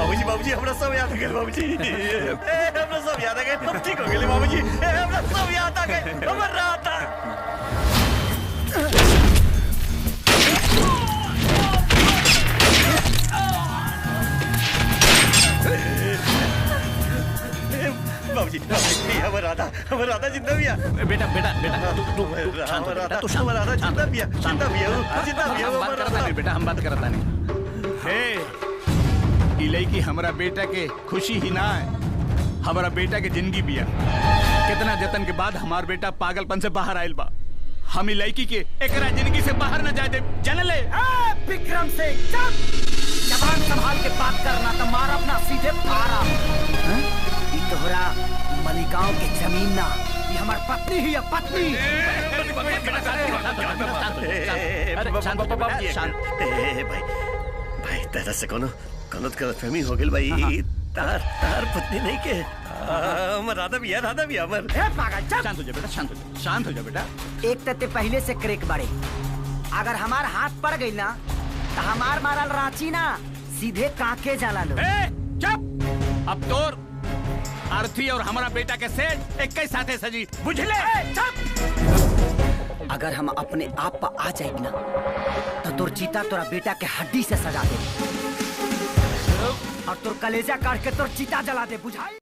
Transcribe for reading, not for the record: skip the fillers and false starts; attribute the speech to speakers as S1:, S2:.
S1: बाबूजी बाबूजी हमरा सब याद आ गए बाबूजी हमरा सब याद आ गए हम ठीक हो गए बाबूजी हमरा सब याद आ गए हमर रात बाबूजी हमर राधा जिंदा भी है
S2: बेटा बेटा बेटा तू शांत हो बेटा, तू शांत
S1: हमर राधा जिंदा भी है जिंदा भी है
S2: हम बात करता नहीं बेटा, हम बात करता नहीं। हे लड़की हमारा बेटा के खुशी ही ना है, हमारा बेटा के जिंदगी भी है। कितना जतन के बाद हमार बेटा पागलपन से बाहर आयल बा। हम ही लड़की के एकरा जिंदगी से बाहर न जाए दे। जान ले
S3: विक्रम से जबान संभाल के बात करना तो मार अपना सीधे पारा। तोहरा मलिकाओं के जमीन ना, ये हमार पत्नी ही है पत्नी।
S1: भाई तेरा से कोनो गलतफहमी हो गई भाई। तार पत्नी नहीं के राधा भी है हमर।
S2: शांत हो जा बेटा, शांत हो जा बेटा।
S3: एक तते पहले से क्रेक बड़े, अगर हमार हाथ पड़ गई ना तो हमार मारल रांची ना सीधे काके जाला लो।
S2: चुप, अब तोर आरती और हमारा बेटा के सेठ एक ही साथे सजी, बुझले?
S3: अगर हम अपने आप पर आ जाए ना तो तोर चीता तोरा बेटा के हड्डी से सजा दे और तोर कलेजा काट के तोर चीता जला दे, बुझाई?